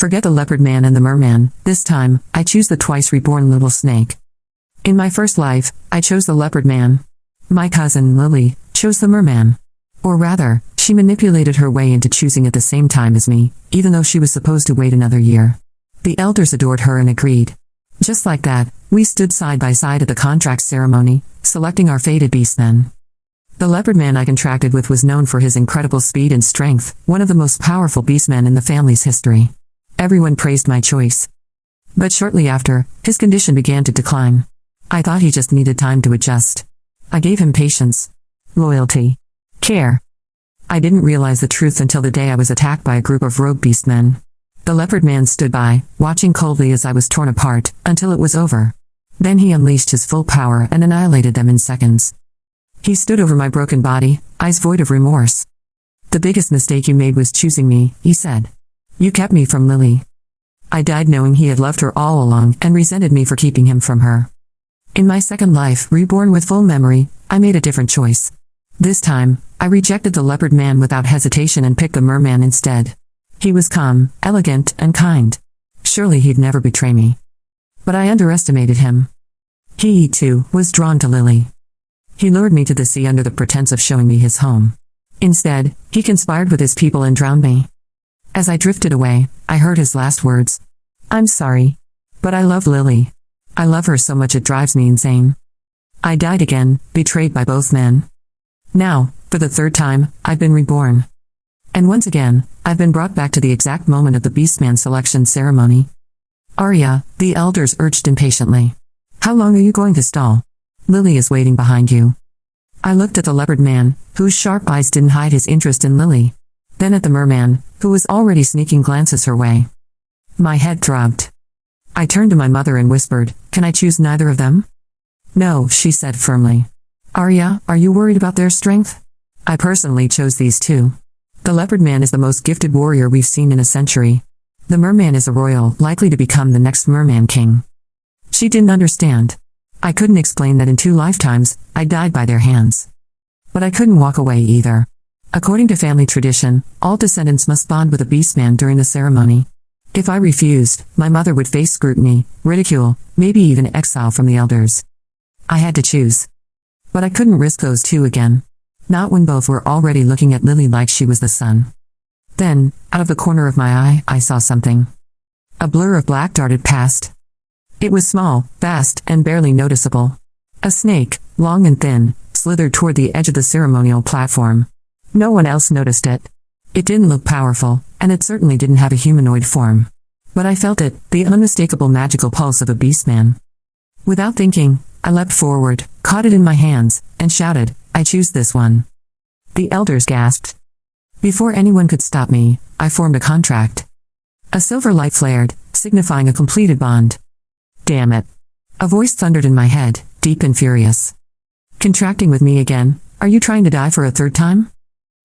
Forget the Leopard Man and the Merman. This time, I choose the twice reborn little snake. In my first life, I chose the Leopard Man. My cousin, Lily, chose the Merman. Or rather, she manipulated her way into choosing at the same time as me, even though she was supposed to wait another year. The elders adored her and agreed. Just like that, we stood side by side at the contract ceremony, selecting our fated beastmen. The Leopard Man I contracted with was known for his incredible speed and strength, one of the most powerful beastmen in the family's history. Everyone praised my choice. But shortly after, his condition began to decline. I thought he just needed time to adjust. I gave him patience, loyalty, care. I didn't realize the truth until the day I was attacked by a group of rogue beastmen. The Leopard Man stood by, watching coldly as I was torn apart, until it was over. Then he unleashed his full power and annihilated them in seconds. He stood over my broken body, eyes void of remorse. "The biggest mistake you made was choosing me," he said. "You kept me from Lily." I died knowing he had loved her all along and resented me for keeping him from her. In my second life, reborn with full memory, I made a different choice. This time, I rejected the Leopard Man without hesitation and picked the Merman instead. He was calm, elegant, and kind. Surely he'd never betray me. But I underestimated him. He, too, was drawn to Lily. He lured me to the sea under the pretense of showing me his home. Instead, he conspired with his people and drowned me. As I drifted away, I heard his last words. "I'm sorry. But I love Lily. I love her so much it drives me insane." I died again, betrayed by both men. Now, for the third time, I've been reborn. And once again, I've been brought back to the exact moment of the Beastman selection ceremony. "Arya," the elders urged impatiently. "How long are you going to stall? Lily is waiting behind you." I looked at the Leopard Man, whose sharp eyes didn't hide his interest in Lily. Then at the Merman, who was already sneaking glances her way. My head throbbed. I turned to my mother and whispered, "Can I choose neither of them?" "No," she said firmly. "Arya, are you worried about their strength?" "I personally chose these two. The Leopard Man is the most gifted warrior we've seen in a century. The Merman is a royal, likely to become the next Merman King." She didn't understand. I couldn't explain that in 2 lifetimes, I died by their hands. But I couldn't walk away either. According to family tradition, all descendants must bond with a beastman during the ceremony. If I refused, my mother would face scrutiny, ridicule, maybe even exile from the elders. I had to choose. But I couldn't risk those two again. Not when both were already looking at Lily like she was the sun. Then, out of the corner of my eye, I saw something. A blur of black darted past. It was small, fast, and barely noticeable. A snake, long and thin, slithered toward the edge of the ceremonial platform. No one else noticed it. It didn't look powerful, and it certainly didn't have a humanoid form. But I felt it, the unmistakable magical pulse of a beastman. Without thinking, I leapt forward, caught it in my hands, and shouted, "I choose this one." The elders gasped. Before anyone could stop me, I formed a contract. A silver light flared, signifying a completed bond. "Damn it." A voice thundered in my head, deep and furious. "Contracting with me again? Are you trying to die for a third time?"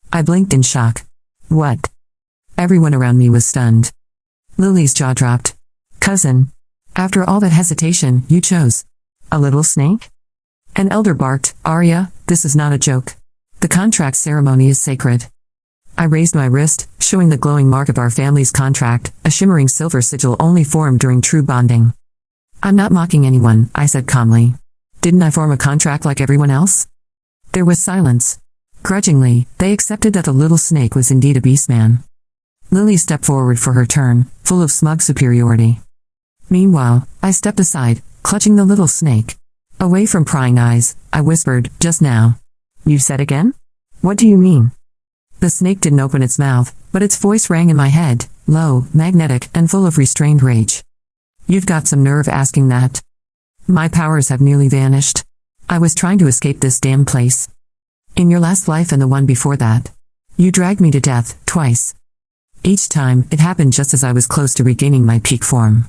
I blinked in shock. "What?" Everyone around me was stunned. Lily's jaw dropped. "Cousin. After all that hesitation, you chose a little snake?" An elder barked, "Arya, this is not a joke. The contract ceremony is sacred." I raised my wrist, showing the glowing mark of our family's contract, a shimmering silver sigil only formed during true bonding. "I'm not mocking anyone," I said calmly. "Didn't I form a contract like everyone else?" There was silence. Grudgingly, they accepted that the little snake was indeed a beastman. Lily stepped forward for her turn, full of smug superiority. Meanwhile, I stepped aside, clutching the little snake. Away from prying eyes, I whispered, "Just now." "You said again? What do you mean?" The snake didn't open its mouth, but its voice rang in my head, low, magnetic, and full of restrained rage. "You've got some nerve asking that." My powers have nearly vanished. I was trying to escape this damn place. In your last life and the one before that, you dragged me to death, twice. Each time, it happened just as I was close to regaining my peak form.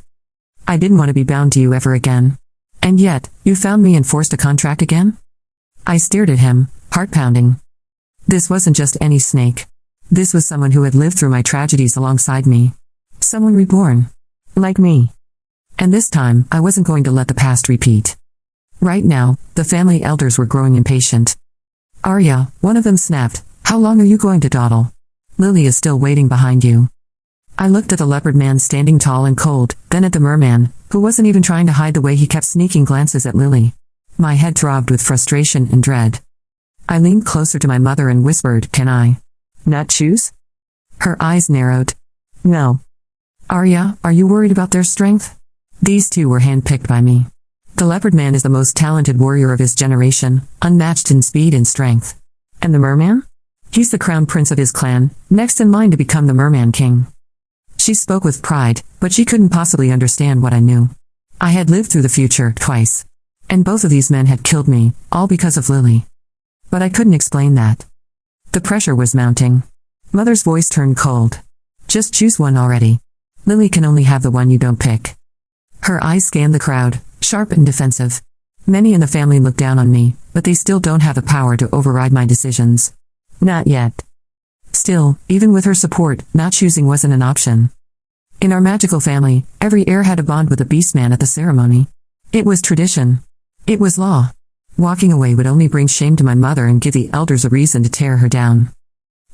I didn't want to be bound to you ever again. And yet, you found me and forced a contract again? I stared at him, heart pounding. This wasn't just any snake. This was someone who had lived through my tragedies alongside me. Someone reborn. Like me. And this time, I wasn't going to let the past repeat. Right now, the family elders were growing impatient. "Arya," one of them snapped, "how long are you going to dawdle? Lily is still waiting behind you." I looked at the Leopard Man standing tall and cold, then at the Merman, who wasn't even trying to hide the way he kept sneaking glances at Lily. My head throbbed with frustration and dread. I leaned closer to my mother and whispered, "Can I not choose?" Her eyes narrowed. "No." "Arya, are you worried about their strength?" These two were handpicked by me. The Leopard Man is the most talented warrior of his generation, unmatched in speed and strength. And the Merman? He's the crown prince of his clan, next in line to become the Merman king. She spoke with pride, but she couldn't possibly understand what I knew. I had lived through the future, twice. And both of these men had killed me, all because of Lily. But I couldn't explain that. The pressure was mounting. Mother's voice turned cold. "Just choose one already. Lily can only have the one you don't pick." Her eyes scanned the crowd, sharp and defensive. Many in the family look down on me, but they still don't have the power to override my decisions. Not yet. Still, even with her support, not choosing wasn't an option. In our magical family, every heir had a bond with the Beastman at the ceremony. It was tradition. It was law. Walking away would only bring shame to my mother and give the elders a reason to tear her down.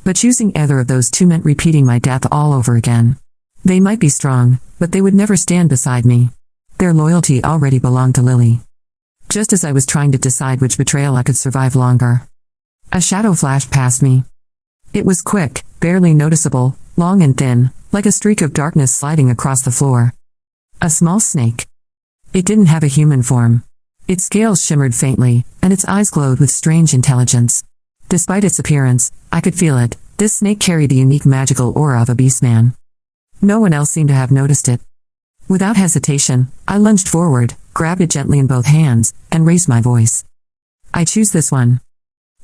But choosing either of those two meant repeating my death all over again. They might be strong, but they would never stand beside me. Their loyalty already belonged to Lily. Just as I was trying to decide which betrayal I could survive longer, a shadow flashed past me. It was quick, barely noticeable, long and thin, like a streak of darkness sliding across the floor. A small snake. It didn't have a human form. Its scales shimmered faintly, and its eyes glowed with strange intelligence. Despite its appearance, I could feel it. This snake carried the unique magical aura of a beastman. No one else seemed to have noticed it. Without hesitation, I lunged forward, grabbed it gently in both hands, and raised my voice. "I choose this one."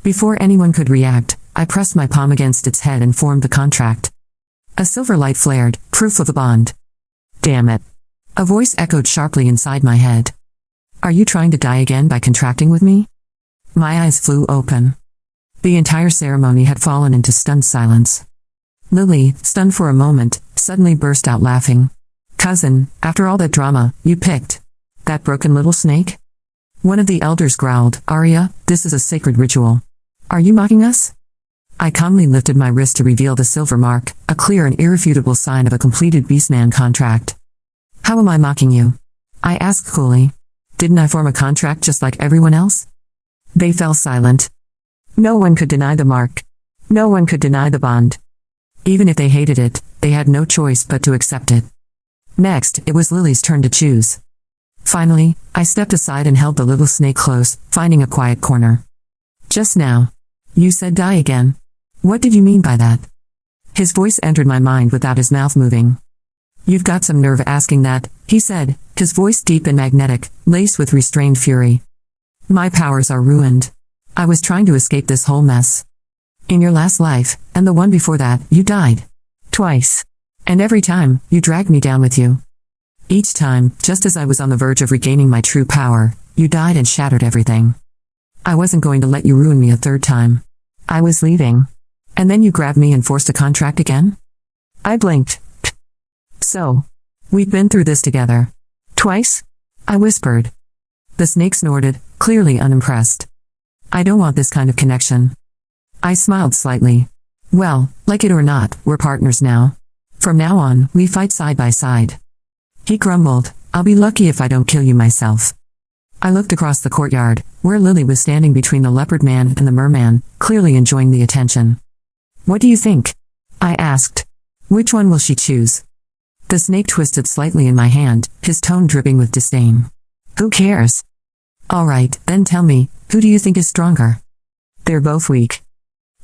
Before anyone could react, I pressed my palm against its head and formed the contract. A silver light flared, proof of the bond. "Damn it." A voice echoed sharply inside my head. "Are you trying to die again by contracting with me?" My eyes flew open. The entire ceremony had fallen into stunned silence. Lily, stunned for a moment, suddenly burst out laughing. "Cousin, after all that drama, you picked that broken little snake?" One of the elders growled, "Arya, this is a sacred ritual. Are you mocking us?" I calmly lifted my wrist to reveal the silver mark, a clear and irrefutable sign of a completed Beastman contract. "How am I mocking you?" I asked coolly. "Didn't I form a contract just like everyone else?" They fell silent. No one could deny the mark. No one could deny the bond. Even if they hated it, they had no choice but to accept it. Next, it was Lily's turn to choose. Finally, I stepped aside and held the little snake close, finding a quiet corner. "Just now. You said die again. What did you mean by that?" His voice entered my mind without his mouth moving. "You've got some nerve asking that," he said, his voice deep and magnetic, laced with restrained fury. "My powers are ruined. I was trying to escape this whole mess. In your last life, and the one before that, you died. Twice. And every time, you dragged me down with you. Each time, just as I was on the verge of regaining my true power, you died and shattered everything. I wasn't going to let you ruin me a third time. I was leaving. And then you grabbed me and forced a contract again?" I blinked. "So, we've been through this together. Twice?" I whispered. The snake snorted, clearly unimpressed. "I don't want this kind of connection." I smiled slightly. "Well, like it or not, we're partners now. From now on, we fight side by side." He grumbled, "I'll be lucky if I don't kill you myself." I looked across the courtyard, where Lily was standing between the Leopard Man and the Merman, clearly enjoying the attention. "What do you think?" I asked. "Which one will she choose?" The snake twisted slightly in my hand, his tone dripping with disdain. "Who cares?" "All right, then tell me, who do you think is stronger?" "They're both weak."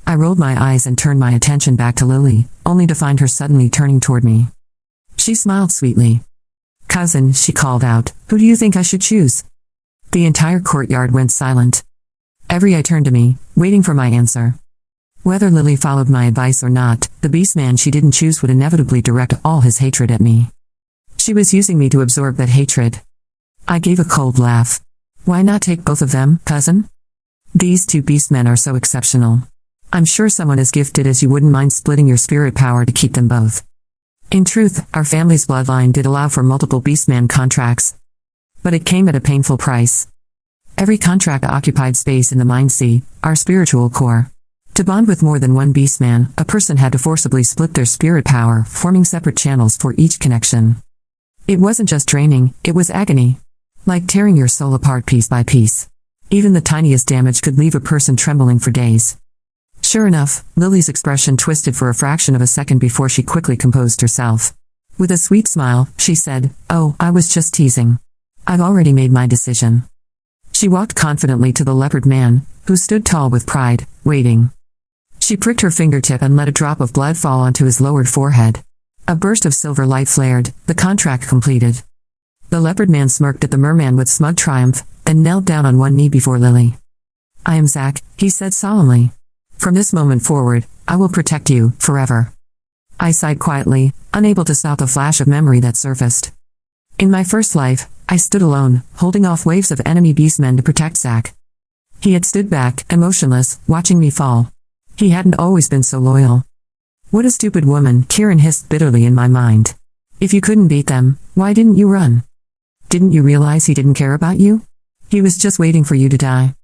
I rolled my eyes and turned my attention back to Lily, only to find her suddenly turning toward me. She smiled sweetly. "Cousin," she called out, "who do you think I should choose?" The entire courtyard went silent. Every eye turned to me, waiting for my answer. Whether Lily followed my advice or not, the Beastman she didn't choose would inevitably direct all his hatred at me. She was using me to absorb that hatred. I gave a cold laugh. "Why not take both of them, cousin? These two Beastmen are so exceptional. I'm sure someone as gifted as you wouldn't mind splitting your spirit power to keep them both." In truth, our family's bloodline did allow for multiple Beastman contracts. But it came at a painful price. Every contract occupied space in the Mind Sea, our spiritual core. To bond with more than one beastman, a person had to forcibly split their spirit power, forming separate channels for each connection. It wasn't just draining, it was agony. Like tearing your soul apart piece by piece. Even the tiniest damage could leave a person trembling for days. Sure enough, Lily's expression twisted for a fraction of a second before she quickly composed herself. With a sweet smile, she said, "Oh, I was just teasing. I've already made my decision." She walked confidently to the Leopard Man, who stood tall with pride, waiting. She pricked her fingertip and let a drop of blood fall onto his lowered forehead. A burst of silver light flared, the contract completed. The Leopard Man smirked at the Merman with smug triumph, and knelt down on one knee before Lily. "I am Zack," he said solemnly. "From this moment forward, I will protect you, forever." I sighed quietly, unable to stop the flash of memory that surfaced. In my first life, I stood alone, holding off waves of enemy beastmen to protect Zack. He had stood back, emotionless, watching me fall. He hadn't always been so loyal. "What a stupid woman," Kieran hissed bitterly in my mind. "If you couldn't beat them, why didn't you run? Didn't you realize he didn't care about you? He was just waiting for you to die."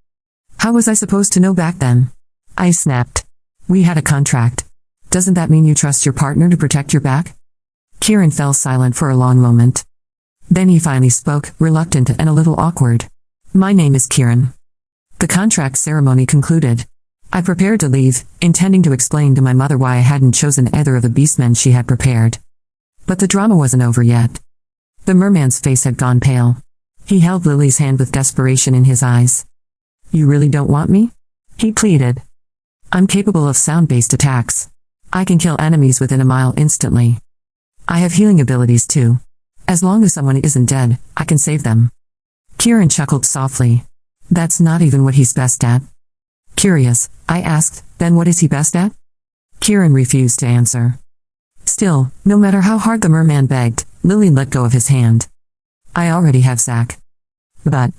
"How was I supposed to know back then?" I snapped. "We had a contract. Doesn't that mean you trust your partner to protect your back?" Kieran fell silent for a long moment. Then he finally spoke, reluctant and a little awkward. "My name is Kieran." The contract ceremony concluded. I prepared to leave, intending to explain to my mother why I hadn't chosen either of the beastmen she had prepared. But the drama wasn't over yet. The Merman's face had gone pale. He held Lily's hand with desperation in his eyes. "You really don't want me?" he pleaded. "I'm capable of sound-based attacks. I can kill enemies within a mile instantly. I have healing abilities too. As long as someone isn't dead, I can save them." Kieran chuckled softly. "That's not even what he's best at." Curious, I asked, "Then what is he best at?" Kieran refused to answer. Still, no matter how hard the Merman begged, Lily let go of his hand. "I already have Zack." "But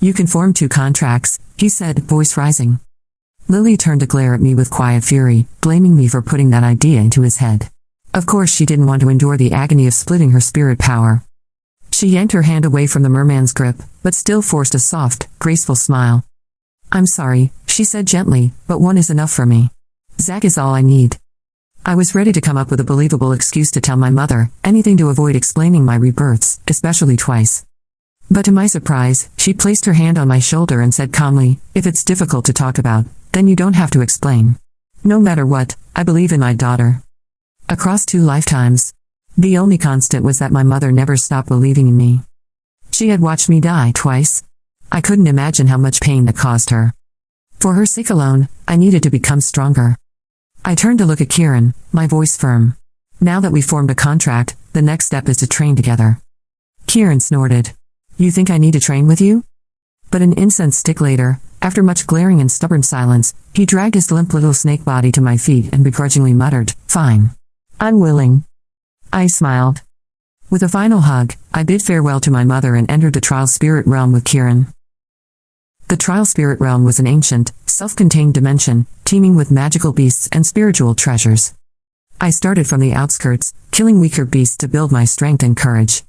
you can form 2 contracts," he said, voice rising. Lily turned to glare at me with quiet fury, blaming me for putting that idea into his head. Of course she didn't want to endure the agony of splitting her spirit power. She yanked her hand away from the Merman's grip, but still forced a soft, graceful smile. "I'm sorry," she said gently, "but one is enough for me. Zack is all I need." I was ready to come up with a believable excuse to tell my mother, anything to avoid explaining my rebirths, especially twice. But to my surprise, she placed her hand on my shoulder and said calmly, "If it's difficult to talk about, then you don't have to explain. No matter what, I believe in my daughter." Across 2 lifetimes, the only constant was that my mother never stopped believing in me. She had watched me die twice. I couldn't imagine how much pain that caused her. For her sake alone, I needed to become stronger. I turned to look at Kieran, my voice firm. "Now that we've formed a contract, the next step is to train together." Kieran snorted. "You think I need to train with you?" But an incense stick later, after much glaring and stubborn silence, he dragged his limp little snake body to my feet and begrudgingly muttered, "Fine. I'm willing." I smiled. With a final hug, I bid farewell to my mother and entered the Trial Spirit Realm with Kieran. The Trial Spirit Realm was an ancient, self-contained dimension, teeming with magical beasts and spiritual treasures. I started from the outskirts, killing weaker beasts to build my strength and courage.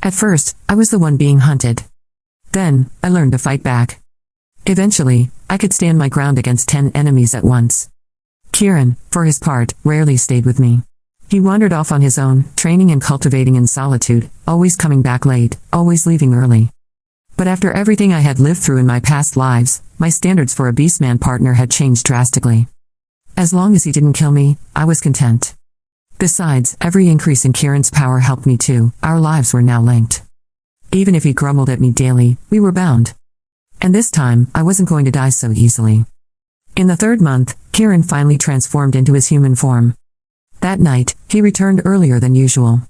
At first, I was the one being hunted. Then, I learned to fight back. Eventually, I could stand my ground against 10 enemies at once. Kieran, for his part, rarely stayed with me. He wandered off on his own, training and cultivating in solitude, always coming back late, always leaving early. But after everything I had lived through in my past lives, my standards for a beastman partner had changed drastically. As long as he didn't kill me, I was content. Besides, every increase in Kieran's power helped me too. Our lives were now linked. Even if he grumbled at me daily, we were bound. And this time, I wasn't going to die so easily. In the 3rd month, Kieran finally transformed into his human form. That night, he returned earlier than usual.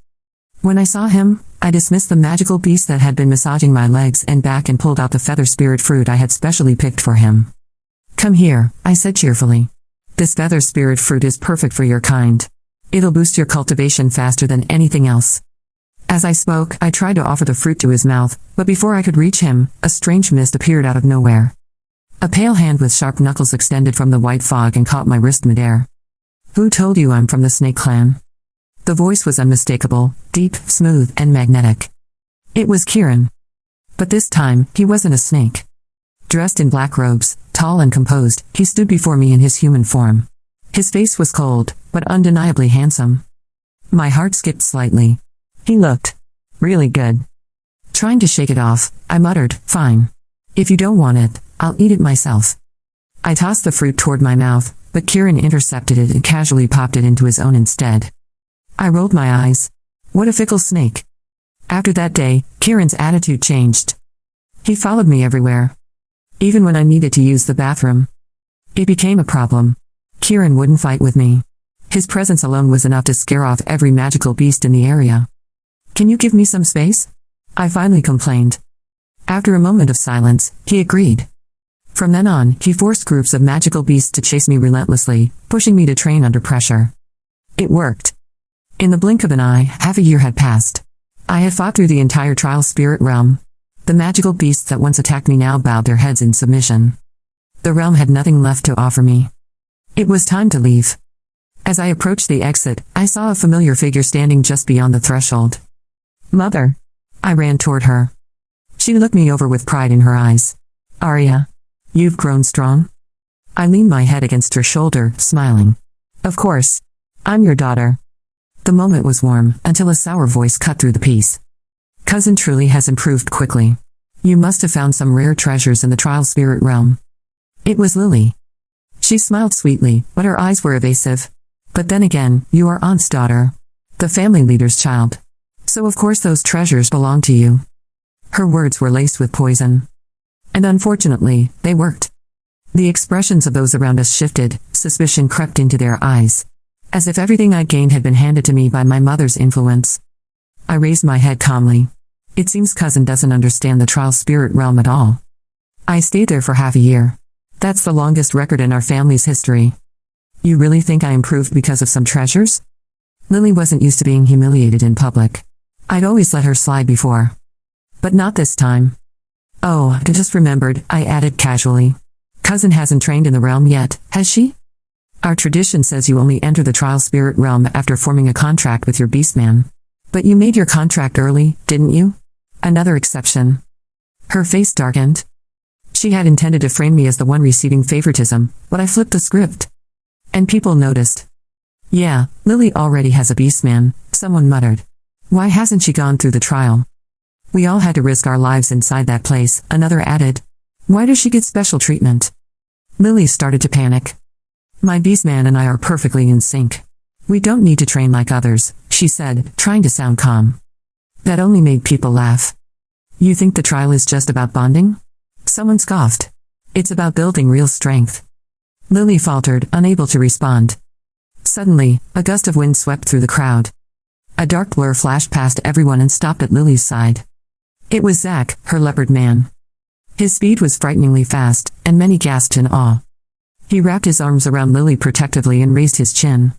When I saw him, I dismissed the magical beast that had been massaging my legs and back and pulled out the feather spirit fruit I had specially picked for him. "Come here," I said cheerfully. "This feather spirit fruit is perfect for your kind. It'll boost your cultivation faster than anything else." As I spoke, I tried to offer the fruit to his mouth, but before I could reach him, a strange mist appeared out of nowhere. A pale hand with sharp knuckles extended from the white fog and caught my wrist midair. "Who told you I'm from the Snake Clan?" The voice was unmistakable, deep, smooth, and magnetic. It was Kieran. But this time, he wasn't a snake. Dressed in black robes, tall and composed, he stood before me in his human form. His face was cold, but undeniably handsome. My heart skipped slightly. He looked really good. Trying to shake it off, I muttered, "Fine. If you don't want it, I'll eat it myself." I tossed the fruit toward my mouth, but Kieran intercepted it and casually popped it into his own instead. I rolled my eyes. What a fickle snake. After that day, Kieran's attitude changed. He followed me everywhere. Even when I needed to use the bathroom. It became a problem. Kieran wouldn't fight with me. His presence alone was enough to scare off every magical beast in the area. "Can you give me some space?" I finally complained. After a moment of silence, he agreed. From then on, he forced groups of magical beasts to chase me relentlessly, pushing me to train under pressure. It worked. In the blink of an eye, half a year had passed. I had fought through the entire trial spirit realm. The magical beasts that once attacked me now bowed their heads in submission. The realm had nothing left to offer me. It was time to leave. As I approached the exit, I saw a familiar figure standing just beyond the threshold. "Mother." I ran toward her. She looked me over with pride in her eyes. "Arya, you've grown strong?" I leaned my head against her shoulder, smiling. "Of course. I'm your daughter." The moment was warm, until a sour voice cut through the peace. "Cousin truly has improved quickly. You must have found some rare treasures in the trial spirit realm." It was Lily. She smiled sweetly, but her eyes were evasive. "But then again, you are Aunt's daughter. The family leader's child. So of course those treasures belong to you." Her words were laced with poison. And unfortunately, they worked. The expressions of those around us shifted, suspicion crept into their eyes. As if everything I'd gained had been handed to me by my mother's influence. I raised my head calmly. It seems cousin doesn't understand the trial spirit realm at all. I stayed there for half a year. That's the longest record in our family's history. You really think I improved because of some treasures? Lily wasn't used to being humiliated in public. I'd always let her slide before. But not this time. "Oh, I just remembered," I added casually. "Cousin hasn't trained in the realm yet, has she? Our tradition says you only enter the trial spirit realm after forming a contract with your beastman. But you made your contract early, didn't you?" Another exception. Her face darkened. She had intended to frame me as the one receiving favoritism, but I flipped the script. And people noticed. "Yeah, Lily already has a beastman," someone muttered. "Why hasn't she gone through the trial?" "We all had to risk our lives inside that place," another added. "Why does she get special treatment?" Lily started to panic. "My beastman and I are perfectly in sync. We don't need to train like others," she said, trying to sound calm. That only made people laugh. "You think the trial is just about bonding?" Someone scoffed. "It's about building real strength." Lily faltered, unable to respond. Suddenly, a gust of wind swept through the crowd. A dark blur flashed past everyone and stopped at Lily's side. It was Zach, her Leopard Man. His speed was frighteningly fast, and many gasped in awe. He wrapped his arms around Lily protectively and raised his chin.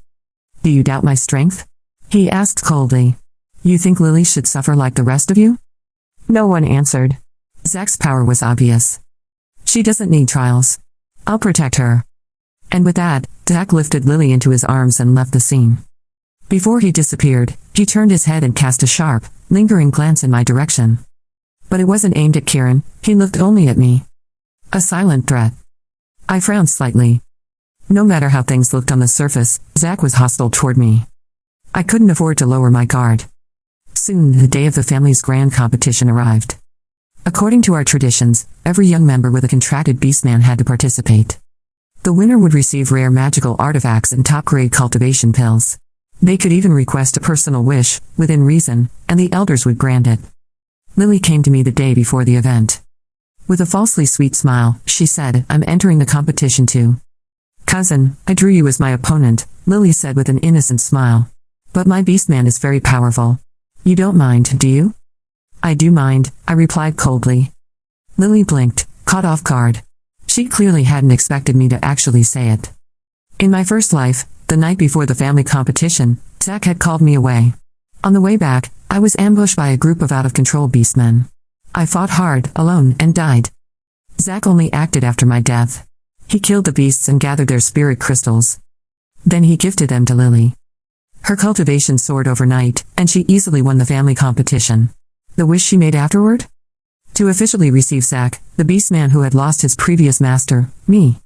"Do you doubt my strength?" he asked coldly. "You think Lily should suffer like the rest of you?" No one answered. Zach's power was obvious. "She doesn't need trials. I'll protect her." And with that, Zach lifted Lily into his arms and left the scene. Before he disappeared, he turned his head and cast a sharp, lingering glance in my direction. But it wasn't aimed at Kieran, he looked only at me. A silent threat. I frowned slightly. No matter how things looked on the surface, Zach was hostile toward me. I couldn't afford to lower my guard. Soon, the day of the family's grand competition arrived. According to our traditions, every young member with a contracted beastman had to participate. The winner would receive rare magical artifacts and top-grade cultivation pills. They could even request a personal wish, within reason, and the elders would grant it. Lily came to me the day before the event. With a falsely sweet smile, she said, "I'm entering the competition too." "Cousin, I drew you as my opponent," Lily said with an innocent smile. "But my beastman is very powerful. You don't mind, do you?" "I do mind," I replied coldly. Lily blinked, caught off guard. She clearly hadn't expected me to actually say it. In my first life, the night before the family competition, Zach had called me away. On the way back, I was ambushed by a group of out-of-control beastmen. I fought hard, alone, and died. Zach only acted after my death. He killed the beasts and gathered their spirit crystals. Then he gifted them to Lily. Her cultivation soared overnight, and she easily won the family competition. The wish she made afterward? To officially receive Zack, the beastman who had lost his previous master, me.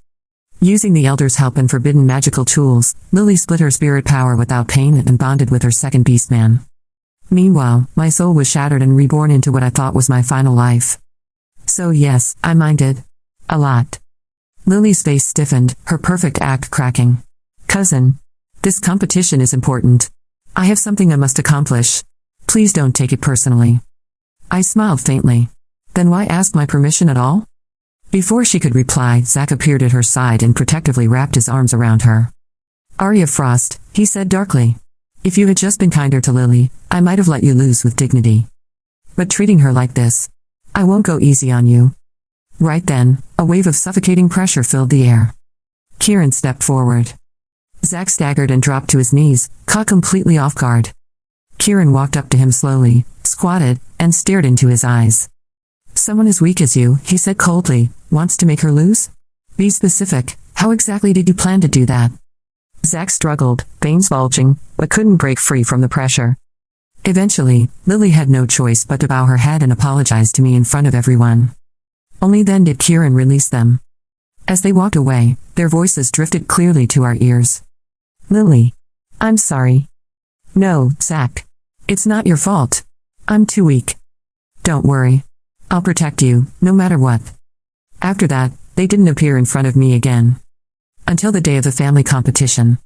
Using the Elder's help and forbidden magical tools, Lily split her spirit power without pain and bonded with her second beastman. Meanwhile, my soul was shattered and reborn into what I thought was my final life. So yes, I minded. A lot. Lily's face stiffened, her perfect act cracking. Cousin. This competition is important. I have something I must accomplish. Please don't take it personally. I smiled faintly. Then why ask my permission at all? Before she could reply, Zack appeared at her side and protectively wrapped his arms around her. Arya Frost, he said darkly. If you had just been kinder to Lily, I might have let you lose with dignity. But treating her like this, I won't go easy on you. Right then, a wave of suffocating pressure filled the air. Kieran stepped forward. Zack staggered and dropped to his knees, caught completely off guard. Kieran walked up to him slowly, squatted, and stared into his eyes. Someone as weak as you, he said coldly, wants to make her lose? Be specific, how exactly did you plan to do that? Zack struggled, veins bulging, but couldn't break free from the pressure. Eventually, Lily had no choice but to bow her head and apologize to me in front of everyone. Only then did Kieran release them. As they walked away, their voices drifted clearly to our ears. Lily. I'm sorry. No, Zack. It's not your fault. I'm too weak. Don't worry. I'll protect you, no matter what. After that, they didn't appear in front of me again. Until the day of the family competition.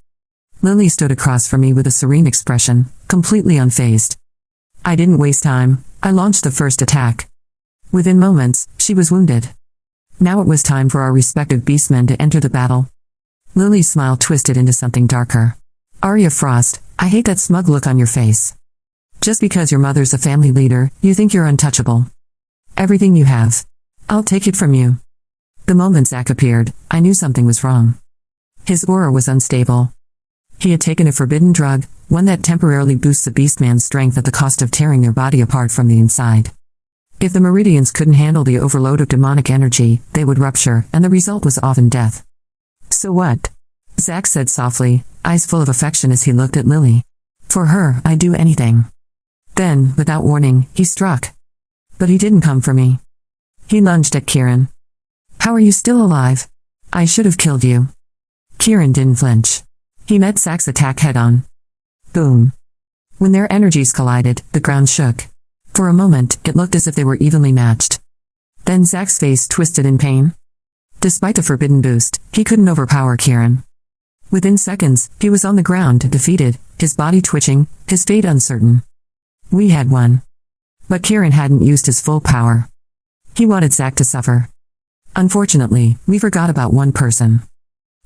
Lily stood across from me with a serene expression, completely unfazed. I didn't waste time, I launched the first attack. Within moments, she was wounded. Now it was time for our respective beastmen to enter the battle. Lily's smile twisted into something darker. Arya Frost, I hate that smug look on your face. Just because your mother's a family leader, you think you're untouchable. Everything you have. I'll take it from you. The moment Zack appeared, I knew something was wrong. His aura was unstable. He had taken a forbidden drug, one that temporarily boosts a beastman's strength at the cost of tearing their body apart from the inside. If the meridians couldn't handle the overload of demonic energy, they would rupture, and the result was often death. So what? Zack said softly, eyes full of affection as he looked at Lily. For her, I'd do anything. Then, without warning, he struck. But he didn't come for me. He lunged at Kieran. How are you still alive? I should have killed you. Kieran didn't flinch. He met Zack's attack head-on. Boom. When their energies collided, the ground shook. For a moment, it looked as if they were evenly matched. Then Zack's face twisted in pain. Despite the forbidden boost, he couldn't overpower Kieran. Within seconds, he was on the ground, defeated, his body twitching, his fate uncertain. We had won. But Kieran hadn't used his full power. He wanted Zack to suffer. Unfortunately, we forgot about one person.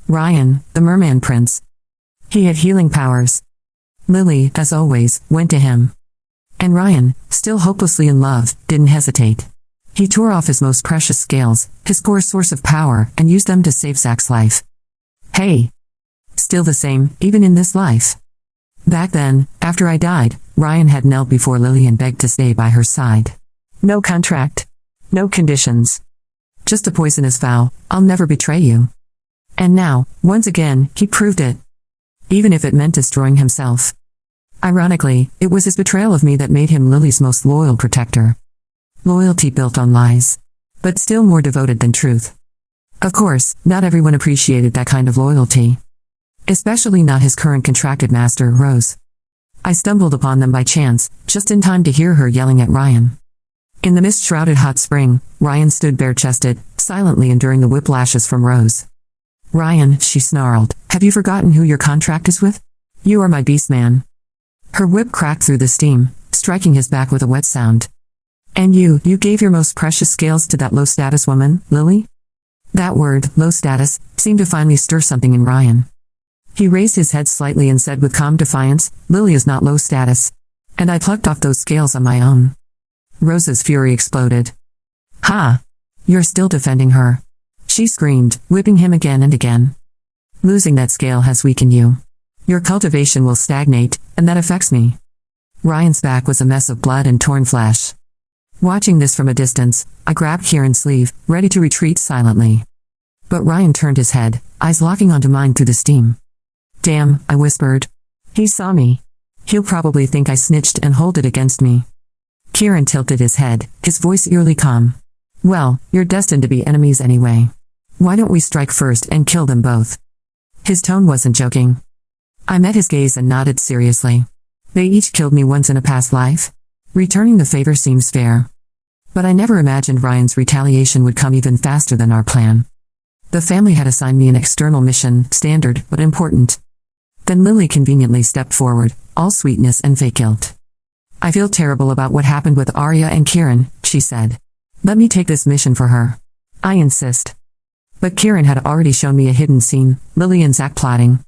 Ryan, the Merman Prince. He had healing powers. Lily, as always, went to him. And Ryan, still hopelessly in love, didn't hesitate. He tore off his most precious scales, his core source of power, and used them to save Zack's life. Hey. Still the same, even in this life. Back then, after I died, Ryan had knelt before Lily and begged to stay by her side. No contract. No conditions. Just a poisonous vow, I'll never betray you. And now, once again, he proved it. Even if it meant destroying himself. Ironically, it was his betrayal of me that made him Lily's most loyal protector. Loyalty built on lies. But still more devoted than truth. Of course, not everyone appreciated that kind of loyalty. Especially not his current contracted master, Rose. I stumbled upon them by chance, just in time to hear her yelling at Ryan. In the mist-shrouded hot spring, Ryan stood bare-chested, silently enduring the whiplashes from Rose. Ryan, she snarled, have you forgotten who your contract is with? You are my beastman. Her whip cracked through the steam, striking his back with a wet sound. And you gave your most precious scales to that low-status woman, Lily? That word, low status, seemed to finally stir something in Ryan. He raised his head slightly and said with calm defiance, Lily is not low status. And I plucked off those scales on my own. Rose's fury exploded. Ha! You're still defending her. She screamed, whipping him again and again. Losing that scale has weakened you. Your cultivation will stagnate, and that affects me. Ryan's back was a mess of blood and torn flesh. Watching this from a distance, I grabbed Kieran's sleeve, ready to retreat silently. But Ryan turned his head, eyes locking onto mine through the steam. Damn, I whispered. He saw me. He'll probably think I snitched and hold it against me. Kieran tilted his head, his voice eerily calm. Well, you're destined to be enemies anyway. Why don't we strike first and kill them both? His tone wasn't joking. I met his gaze and nodded seriously. They each killed me once in a past life. Returning the favor seems fair. But I never imagined Ryan's retaliation would come even faster than our plan. The family had assigned me an external mission, standard but important. Then Lily conveniently stepped forward, all sweetness and fake guilt. I feel terrible about what happened with Arya and Kieran, she said. Let me take this mission for her. I insist. But Kieran had already shown me a hidden scene, Lily and Zach plotting.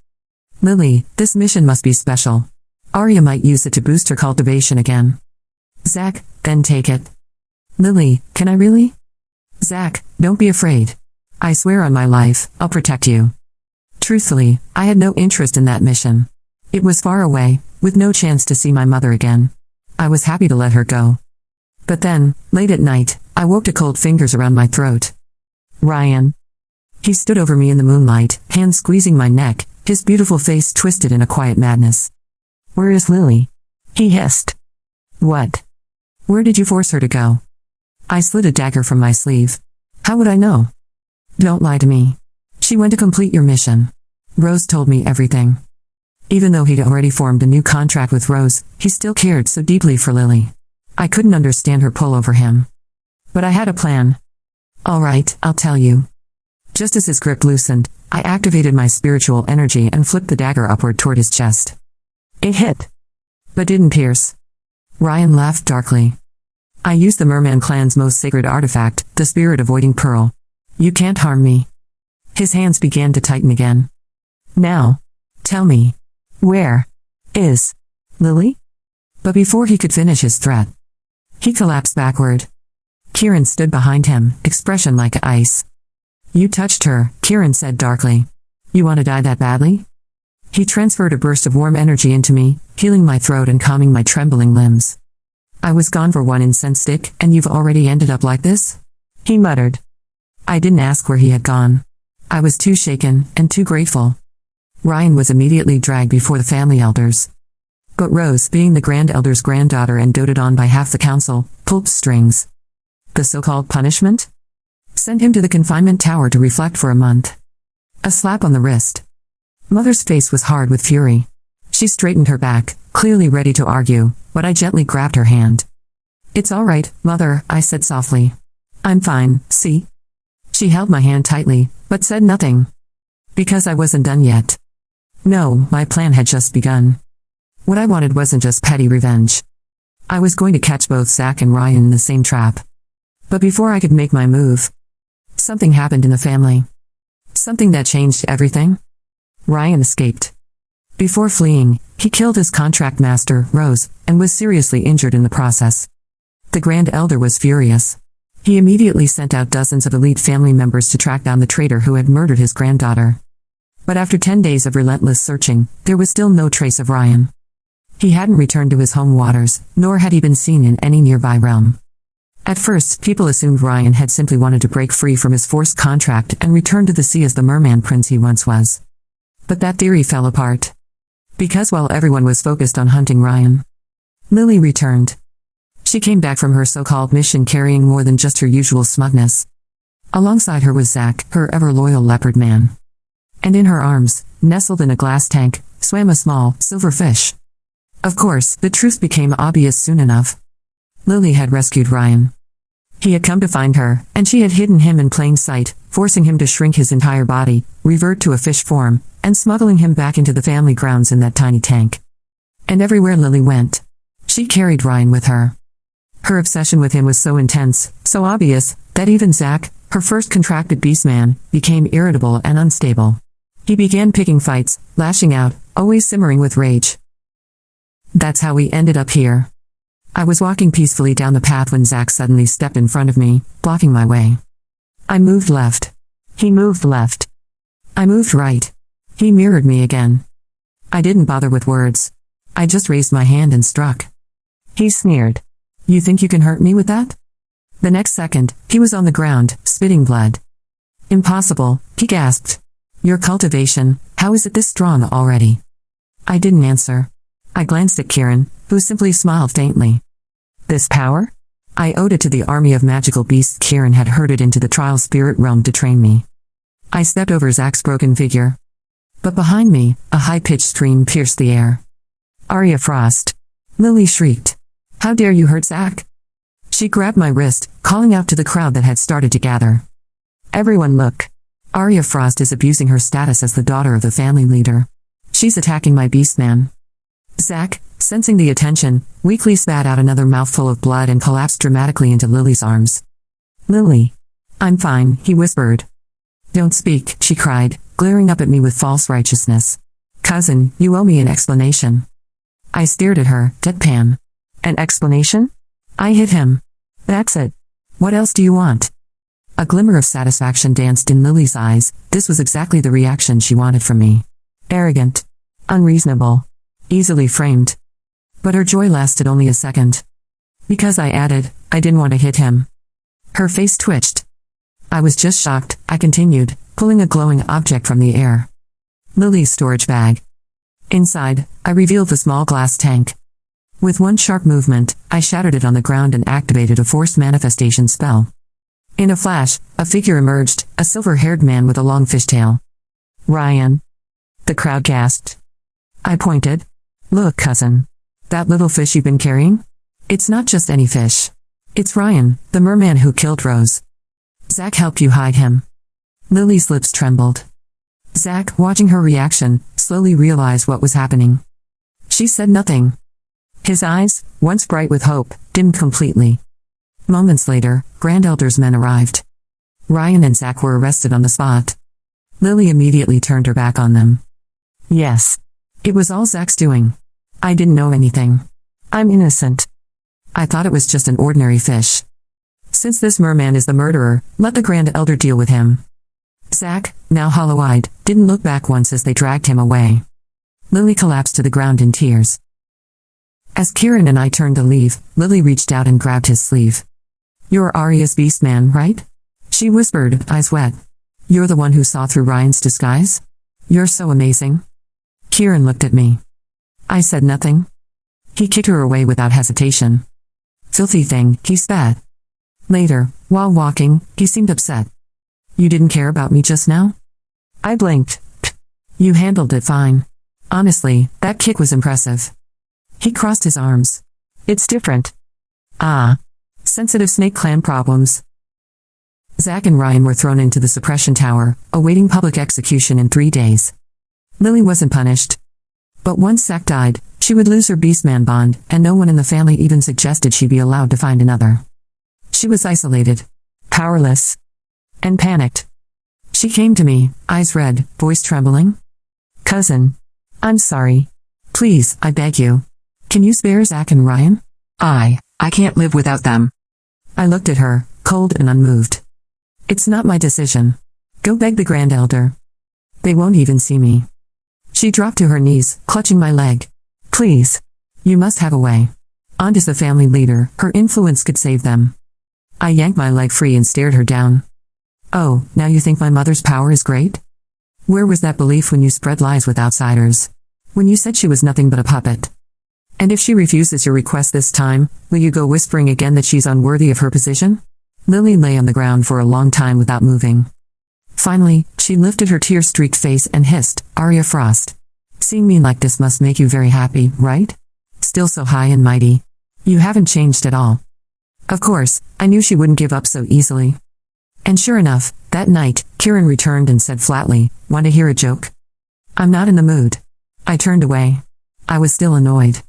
Lily, this mission must be special. Arya might use it to boost her cultivation again. Zach, then take it. Lily, can I really? Zach, don't be afraid. I swear on my life, I'll protect you. Truthfully, I had no interest in that mission. It was far away, with no chance to see my mother again. I was happy to let her go. But then, late at night, I woke to cold fingers around my throat. Ryan. He stood over me in the moonlight, hands squeezing my neck, his beautiful face twisted in a quiet madness. Where is Lily? He hissed. What? Where did you force her to go? I slid a dagger from my sleeve. How would I know? Don't lie to me. She went to complete your mission. Rose told me everything. Even though he'd already formed a new contract with Rose, he still cared so deeply for Lily. I couldn't understand her pull over him. But I had a plan. All right, I'll tell you. Just as his grip loosened, I activated my spiritual energy and flipped the dagger upward toward his chest. It hit. But didn't pierce. Ryan laughed darkly. I used the Merman clan's most sacred artifact, the spirit-avoiding pearl. You can't harm me. His hands began to tighten again. Now, tell me, where is Lily? But before he could finish his threat, he collapsed backward. Kieran stood behind him, expression like ice. You touched her, Kieran said darkly. You want to die that badly? He transferred a burst of warm energy into me, healing my throat and calming my trembling limbs. I was gone for one incense stick, and you've already ended up like this? He muttered. I didn't ask where he had gone. I was too shaken, and too grateful. Ryan was immediately dragged before the family elders. But Rose, being the Grand Elder's granddaughter and doted on by half the council, pulled strings. The so-called punishment? Sent him to the confinement tower to reflect for a month. A slap on the wrist. Mother's face was hard with fury. She straightened her back, clearly ready to argue, but I gently grabbed her hand. It's all right, Mother, I said softly. I'm fine, see? She held my hand tightly, but said nothing. Because I wasn't done yet. No, my plan had just begun. What I wanted wasn't just petty revenge. I was going to catch both Zach and Ryan in the same trap. But before I could make my move, something happened in the family. Something that changed everything. Ryan escaped. Before fleeing, he killed his contract master, Rose, and was seriously injured in the process. The Grand Elder was furious. He immediately sent out dozens of elite family members to track down the traitor who had murdered his granddaughter. But after 10 days of relentless searching, there was still no trace of Ryan. He hadn't returned to his home waters, nor had he been seen in any nearby realm. At first, people assumed Ryan had simply wanted to break free from his forced contract and return to the sea as the Merman prince he once was. But that theory fell apart. Because while everyone was focused on hunting Ryan, Lily returned. She came back from her so-called mission carrying more than just her usual smugness. Alongside her was Zach, her ever-loyal Leopard Man. And in her arms, nestled in a glass tank, swam a small, silver fish. Of course, the truth became obvious soon enough. Lily had rescued Ryan. He had come to find her, and she had hidden him in plain sight, forcing him to shrink his entire body, revert to a fish form, and smuggling him back into the family grounds in that tiny tank. And everywhere Lily went, she carried Ryan with her. Her obsession with him was so intense, so obvious, that even Zach, her first contracted beastman, became irritable and unstable. He began picking fights, lashing out, always simmering with rage. That's how we ended up here. I was walking peacefully down the path when Zach suddenly stepped in front of me, blocking my way. I moved left. He moved left. I moved right. He mirrored me again. I didn't bother with words. I just raised my hand and struck. He sneered. You think you can hurt me with that? The next second, he was on the ground, spitting blood. Impossible, he gasped. Your cultivation, how is it this strong already? I didn't answer. I glanced at Kieran, who simply smiled faintly. This power? I owed it to the army of magical beasts Kieran had herded into the trial spirit realm to train me. I stepped over Zach's broken figure. But behind me, a high-pitched scream pierced the air. Arya Frost. Lily shrieked. How dare you hurt Zach? She grabbed my wrist, calling out to the crowd that had started to gather. Everyone look. Arya Frost is abusing her status as the daughter of the family leader. She's attacking my beastman. Zach, sensing the attention, weakly spat out another mouthful of blood and collapsed dramatically into Lily's arms. Lily. I'm fine, he whispered. Don't speak, she cried, glaring up at me with false righteousness. Cousin, you owe me an explanation. I stared at her, deadpan. An explanation? I hit him. That's it. What else do you want? A glimmer of satisfaction danced in Lily's eyes. This was exactly the reaction she wanted from me. Arrogant. Unreasonable. Easily framed. But her joy lasted only a second. Because I added, I didn't want to hit him. Her face twitched. I was just shocked, I continued, pulling a glowing object from the air. Lily's storage bag. Inside, I revealed the small glass tank. With one sharp movement, I shattered it on the ground and activated a forced manifestation spell. In a flash, a figure emerged, a silver-haired man with a long fishtail. Ryan. The crowd gasped. I pointed. Look, cousin. That little fish you've been carrying? It's not just any fish. It's Ryan, the merman who killed Rose. Zach helped you hide him. Lily's lips trembled. Zach, watching her reaction, slowly realized what was happening. She said nothing. His eyes, once bright with hope, dimmed completely. Moments later, Grand Elder's men arrived. Ryan and Zach were arrested on the spot. Lily immediately turned her back on them. Yes. It was all Zach's doing. I didn't know anything. I'm innocent. I thought it was just an ordinary fish. Since this merman is the murderer, let the Grand Elder deal with him. Zach, now hollow-eyed, didn't look back once as they dragged him away. Lily collapsed to the ground in tears. As Kieran and I turned to leave, Lily reached out and grabbed his sleeve. You're Arya's beastman, right? She whispered, eyes wet. You're the one who saw through Ryan's disguise? You're so amazing. Kieran looked at me. I said nothing. He kicked her away without hesitation. Filthy thing, he spat. Later, while walking, he seemed upset. You didn't care about me just now? I blinked. You handled it fine. Honestly, that kick was impressive. He crossed his arms. It's different. Ah. Sensitive Snake Clan problems. Zach and Ryan were thrown into the suppression tower, awaiting public execution in 3 days. Lily wasn't punished. But once Zach died, she would lose her beastman bond, and no one in the family even suggested she be allowed to find another. She was isolated, powerless, and panicked. She came to me, eyes red, voice trembling. Cousin. I'm sorry. Please, I beg you. Can you spare Zach and Ryan? I can't live without them. I looked at her, cold and unmoved. It's not my decision. Go beg the Grand Elder. They won't even see me. She dropped to her knees, clutching my leg. Please. You must have a way. Aunt is the family leader, her influence could save them. I yanked my leg free and stared her down. Oh, now you think my mother's power is great? Where was that belief when you spread lies with outsiders? When you said she was nothing but a puppet? And if she refuses your request this time, will you go whispering again that she's unworthy of her position? Lily lay on the ground for a long time without moving. Finally, she lifted her tear-streaked face and hissed, Arya Frost. Seeing me like this must make you very happy, right? Still so high and mighty. You haven't changed at all. Of course, I knew she wouldn't give up so easily. And sure enough, that night, Kieran returned and said flatly, Want to hear a joke? I'm not in the mood. I turned away. I was still annoyed.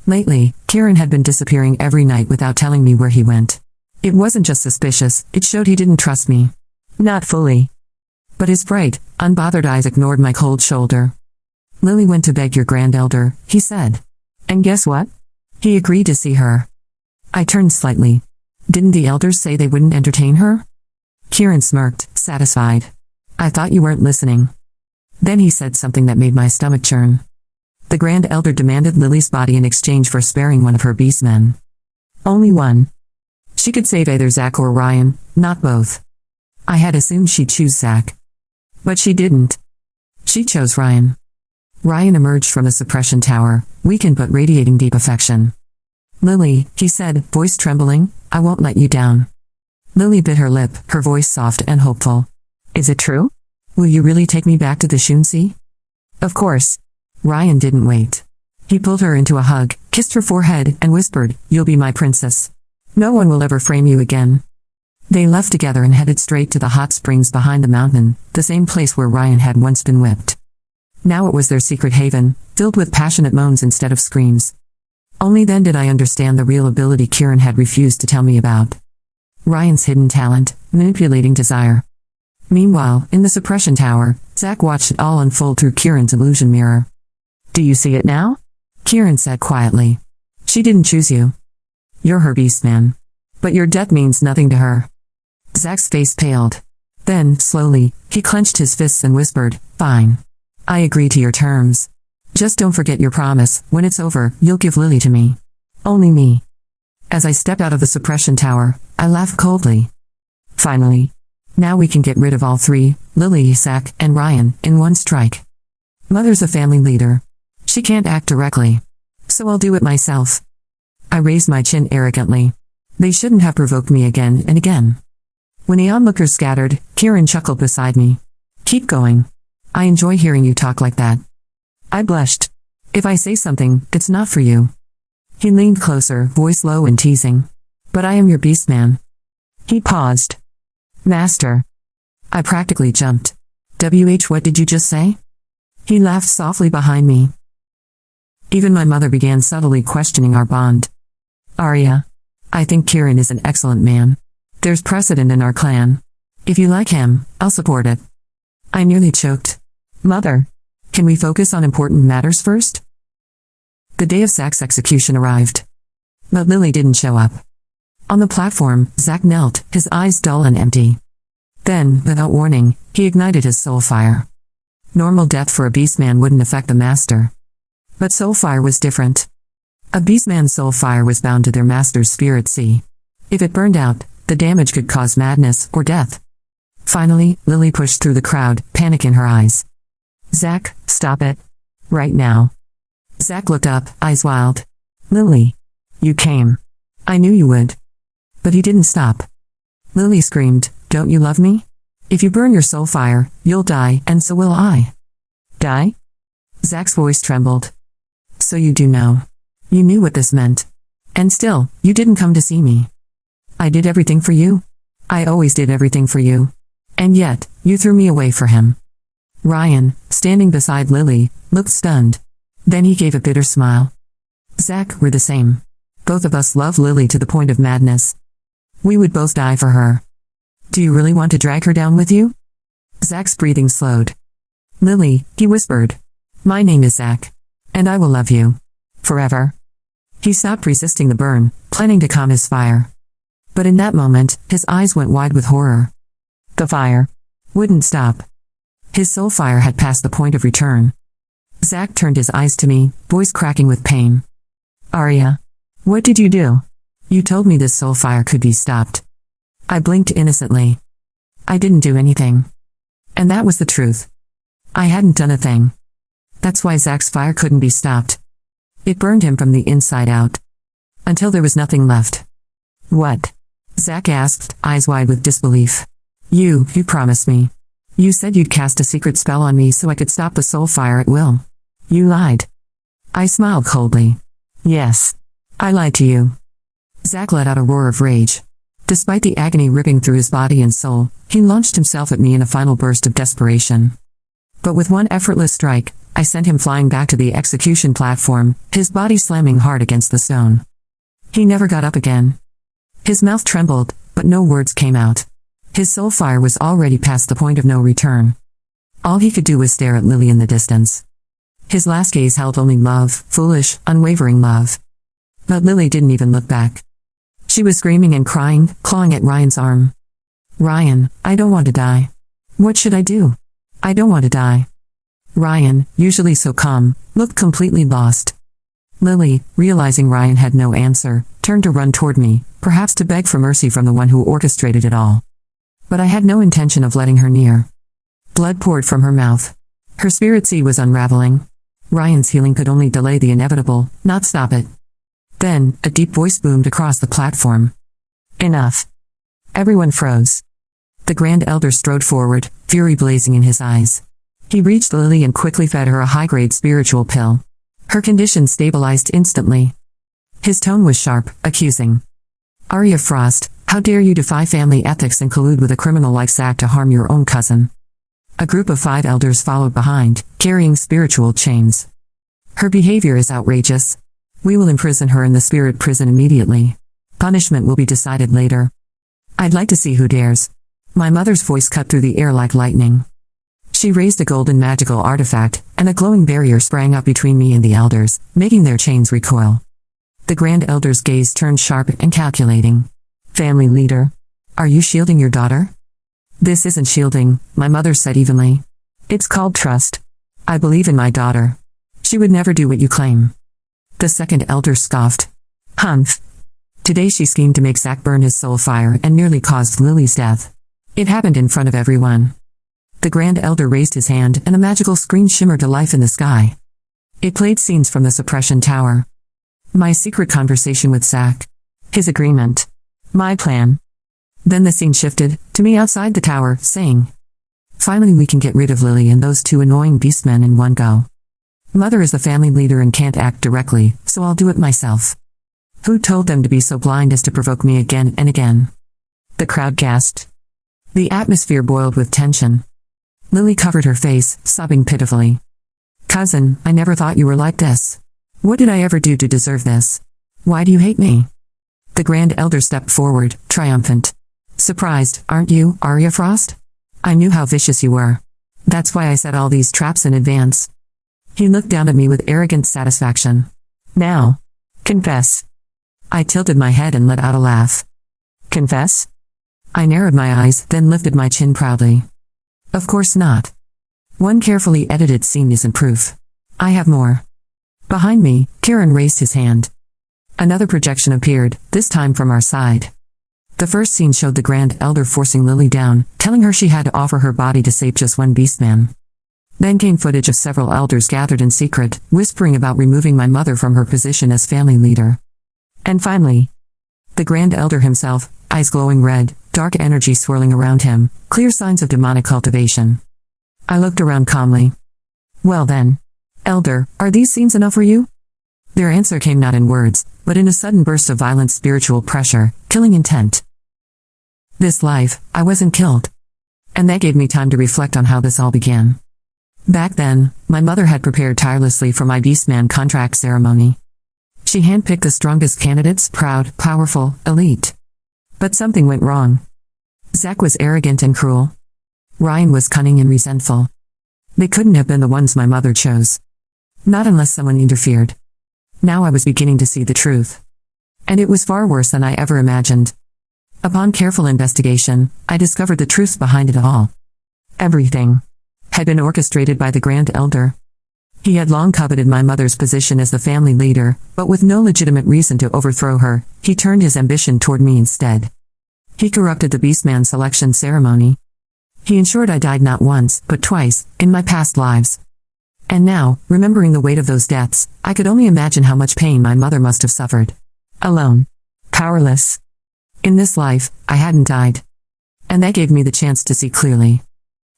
Lately, Kieran had been disappearing every night without telling me where he went. It wasn't just suspicious, it showed he didn't trust me. Not fully. But his bright, unbothered eyes ignored my cold shoulder. Lily went to beg your Grand Elder, he said. And guess what? He agreed to see her. I turned slightly. Didn't the elders say they wouldn't entertain her? Kieran smirked, satisfied. I thought you weren't listening. Then he said something that made my stomach churn. The Grand Elder demanded Lily's body in exchange for sparing one of her beastmen. Only one. She could save either Zach or Ryan, not both. I had assumed she'd choose Zach. But she didn't. She chose Ryan. Ryan emerged from the suppression tower, weakened but radiating deep affection. Lily, he said, voice trembling, I won't let you down. Lily bit her lip, her voice soft and hopeful. Is it true? Will you really take me back to the Shunsi? Of course. Ryan didn't wait. He pulled her into a hug, kissed her forehead, and whispered, You'll be my princess. No one will ever frame you again. They left together and headed straight to the hot springs behind the mountain, the same place where Ryan had once been whipped. Now it was their secret haven, filled with passionate moans instead of screams. Only then did I understand the real ability Kieran had refused to tell me about. Ryan's hidden talent, manipulating desire. Meanwhile, in the suppression tower, Zack watched it all unfold through Kieran's illusion mirror. Do you see it now? Kieran said quietly. She didn't choose you. You're her beast man. But your death means nothing to her. Zack's face paled. Then, slowly, he clenched his fists and whispered, Fine. I agree to your terms. Just don't forget your promise, when it's over, you'll give Lily to me. Only me. As I stepped out of the suppression tower, I laughed coldly. Finally. Now we can get rid of all three, Lily, Zack, and Ryan, in one strike. Mother's a family leader. She can't act directly. So I'll do it myself. I raised my chin arrogantly. They shouldn't have provoked me again and again. When the onlookers scattered, Kieran chuckled beside me. Keep going. I enjoy hearing you talk like that. I blushed. If I say something, it's not for you. He leaned closer, voice low and teasing. But I am your beast man. He paused. Master. I practically jumped. What did you just say? He laughed softly behind me. Even my mother began subtly questioning our bond. Arya. I think Kieran is an excellent man. There's precedent in our clan. If you like him, I'll support it. I nearly choked. Mother. Can we focus on important matters first? The day of Zack's execution arrived. But Lily didn't show up. On the platform, Zack knelt, his eyes dull and empty. Then, without warning, he ignited his soul fire. Normal death for a beastman wouldn't affect the master. But soul fire was different. A beastman's soul fire was bound to their master's spirit sea. If it burned out, the damage could cause madness or death. Finally, Lily pushed through the crowd, panic in her eyes. Zack, stop it. Right now. Zack looked up, eyes wild. Lily. You came. I knew you would. But he didn't stop. Lily screamed, Don't you love me? If you burn your soul fire, you'll die, and so will I. Die? Zack's voice trembled. So you do know. You knew what this meant. And still, you didn't come to see me. I did everything for you. I always did everything for you. And yet, you threw me away for him. Ryan, standing beside Lily, looked stunned. Then he gave a bitter smile. Zack, we're the same. Both of us love Lily to the point of madness. We would both die for her. Do you really want to drag her down with you? Zack's breathing slowed. Lily, he whispered. My name is Zack. And I will love you. Forever. He stopped resisting the burn, planning to calm his fire. But in that moment, his eyes went wide with horror. The fire wouldn't stop. His soul fire had passed the point of return. Zack turned his eyes to me, voice cracking with pain. Arya. What did you do? You told me this soul fire could be stopped. I blinked innocently. I didn't do anything. And that was the truth. I hadn't done a thing. That's why Zack's fire couldn't be stopped. It burned him from the inside out. Until there was nothing left. What? Zack asked, eyes wide with disbelief. You promised me. You said you'd cast a secret spell on me so I could stop the soul fire at will. You lied. I smiled coldly. Yes. I lied to you. Zack let out a roar of rage. Despite the agony ripping through his body and soul, he launched himself at me in a final burst of desperation. But with one effortless strike, I sent him flying back to the execution platform, his body slamming hard against the stone. He never got up again. His mouth trembled, but no words came out. His soul fire was already past the point of no return. All he could do was stare at Lily in the distance. His last gaze held only love, foolish, unwavering love. But Lily didn't even look back. She was screaming and crying, clawing at Ryan's arm. Ryan, I don't want to die. What should I do? I don't want to die. Ryan, usually so calm, looked completely lost. Lily, realizing Ryan had no answer, turned to run toward me, perhaps to beg for mercy from the one who orchestrated it all. But I had no intention of letting her near. Blood poured from her mouth. Her spirit sea was unraveling. Ryan's healing could only delay the inevitable, not stop it. Then, a deep voice boomed across the platform. Enough. Everyone froze. The Grand Elder strode forward, fury blazing in his eyes. He reached Lily and quickly fed her a high-grade spiritual pill. Her condition stabilized instantly. His tone was sharp, accusing. Arya Frost, how dare you defy family ethics and collude with a criminal like Zack to harm your own cousin? A group of 5 elders followed behind, carrying spiritual chains. Her behavior is outrageous. We will imprison her in the spirit prison immediately. Punishment will be decided later. I'd like to see who dares. My mother's voice cut through the air like lightning. She raised a golden magical artifact, and a glowing barrier sprang up between me and the elders, making their chains recoil. The Grand Elder's gaze turned sharp and calculating. Family leader. Are you shielding your daughter? This isn't shielding, my mother said evenly. It's called trust. I believe in my daughter. She would never do what you claim. The second elder scoffed. Humph. Today she schemed to make Zack burn his soul fire and nearly caused Lily's death. It happened in front of everyone. The Grand Elder raised his hand and a magical screen shimmered to life in the sky. It played scenes from the Suppression Tower. My secret conversation with Zack. His agreement. My plan. Then the scene shifted, to me outside the tower, saying, finally we can get rid of Lily and those 2 annoying beastmen in one go. Mother is the family leader and can't act directly, so I'll do it myself. Who told them to be so blind as to provoke me again and again? The crowd gasped. The atmosphere boiled with tension. Lily covered her face, sobbing pitifully. Cousin, I never thought you were like this. What did I ever do to deserve this? Why do you hate me? The Grand Elder stepped forward, triumphant. Surprised, aren't you, Arya Frost? I knew how vicious you were. That's why I set all these traps in advance. He looked down at me with arrogant satisfaction. Now, confess. I tilted my head and let out a laugh. Confess? I narrowed my eyes, then lifted my chin proudly. Of course not. One carefully edited scene isn't proof. I have more. Behind me, Kieran raised his hand. Another projection appeared, this time from our side. The first scene showed the Grand Elder forcing Lily down, telling her she had to offer her body to save just one beastman. Then came footage of several elders gathered in secret, whispering about removing my mother from her position as family leader. And finally, the Grand Elder himself, eyes glowing red, dark energy swirling around him, clear signs of demonic cultivation. I looked around calmly. Well then, Elder, are these scenes enough for you? Their answer came not in words, but in a sudden burst of violent spiritual pressure, killing intent. This life, I wasn't killed. And that gave me time to reflect on how this all began. Back then, my mother had prepared tirelessly for my Beastman contract ceremony. She handpicked the strongest candidates, proud, powerful, elite. But something went wrong. Zack was arrogant and cruel. Ryan was cunning and resentful. They couldn't have been the ones my mother chose. Not unless someone interfered. Now I was beginning to see the truth. And it was far worse than I ever imagined. Upon careful investigation, I discovered the truth behind it all. Everything had been orchestrated by the Grand Elder. He had long coveted my mother's position as the family leader, but with no legitimate reason to overthrow her, he turned his ambition toward me instead. He corrupted the Beastman selection ceremony. He ensured I died not once, but twice, in my past lives. And now, remembering the weight of those deaths, I could only imagine how much pain my mother must have suffered. Alone. Powerless. In this life, I hadn't died. And that gave me the chance to see clearly.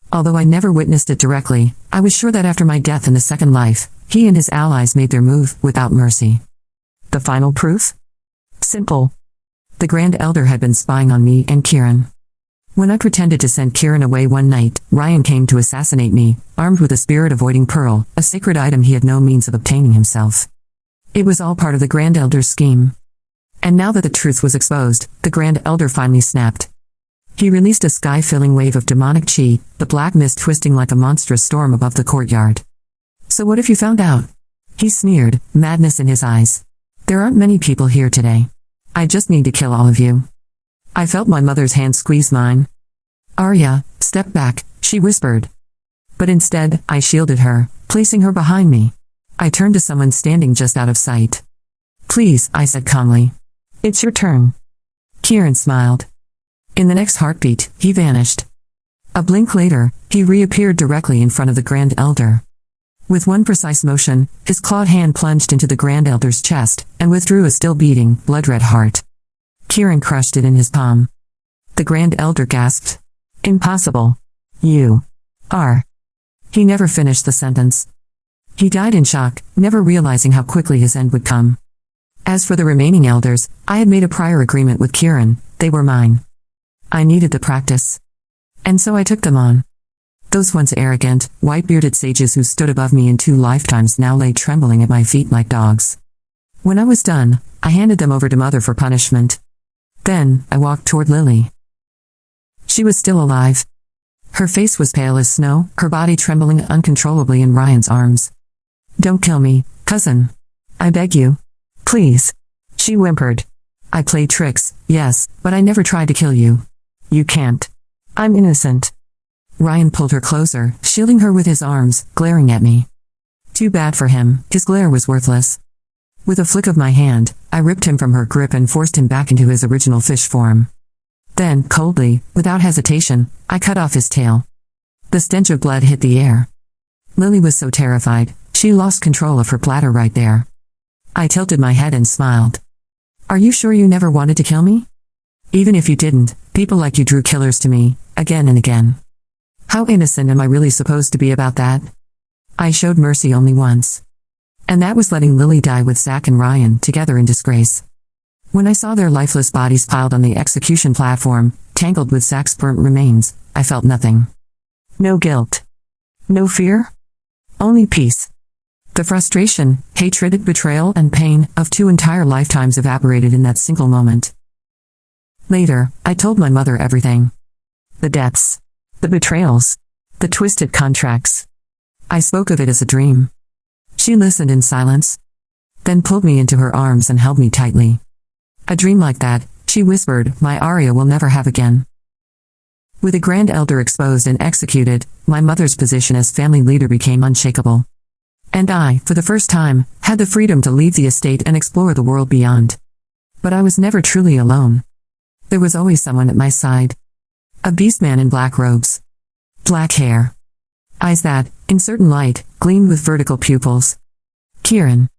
Although I never witnessed it directly, I was sure that after my death in the second life, he and his allies made their move without mercy. The final proof? Simple. The Grand Elder had been spying on me and Kieran. When I pretended to send Kieran away one night, Ryan came to assassinate me, armed with a spirit-avoiding pearl, a sacred item he had no means of obtaining himself. It was all part of the Grand Elder's scheme. And now that the truth was exposed, the Grand Elder finally snapped. He released a sky-filling wave of demonic chi, the black mist twisting like a monstrous storm above the courtyard. So what if you found out? He sneered, madness in his eyes. There aren't many people here today. I just need to kill all of you. I felt my mother's hand squeeze mine. Arya, step back, she whispered. But instead, I shielded her, placing her behind me. I turned to someone standing just out of sight. Please, I said calmly. It's your turn. Kieran smiled. In the next heartbeat, he vanished. A blink later, he reappeared directly in front of the Grand Elder. With one precise motion, his clawed hand plunged into the Grand Elder's chest, and withdrew a still-beating, blood-red heart. Kieran crushed it in his palm. The Grand Elder gasped. Impossible. You are. He never finished the sentence. He died in shock, never realizing how quickly his end would come. As for the remaining elders, I had made a prior agreement with Kieran, they were mine. I needed the practice. And so I took them on. Those once arrogant, white-bearded sages who stood above me in 2 lifetimes now lay trembling at my feet like dogs. When I was done, I handed them over to Mother for punishment. Then, I walked toward Lily. She was still alive. Her face was pale as snow, her body trembling uncontrollably in Ryan's arms. Don't kill me, cousin. I beg you. Please. She whimpered. I played tricks, yes, but I never tried to kill you. You can't. I'm innocent. Ryan pulled her closer, shielding her with his arms, glaring at me. Too bad for him, his glare was worthless. With a flick of my hand, I ripped him from her grip and forced him back into his original fish form. Then, coldly, without hesitation, I cut off his tail. The stench of blood hit the air. Lily was so terrified, she lost control of her bladder right there. I tilted my head and smiled. Are you sure you never wanted to kill me? Even if you didn't, people like you drew killers to me, again and again. How innocent am I really supposed to be about that? I showed mercy only once. And that was letting Lily die with Zach and Ryan together in disgrace. When I saw their lifeless bodies piled on the execution platform, tangled with Zach's burnt remains, I felt nothing. No guilt. No fear. Only peace. The frustration, hatred, betrayal, and pain of 2 entire lifetimes evaporated in that single moment. Later, I told my mother everything. The deaths. The betrayals. The twisted contracts. I spoke of it as a dream. She listened in silence, then pulled me into her arms and held me tightly. A dream like that, she whispered, my Arya will never have again. With the Grand Elder exposed and executed, my mother's position as family leader became unshakable. And I, for the first time, had the freedom to leave the estate and explore the world beyond. But I was never truly alone. There was always someone at my side. A beastman in black robes. Black hair. Eyes that, in certain light, gleamed with vertical pupils. Kieran.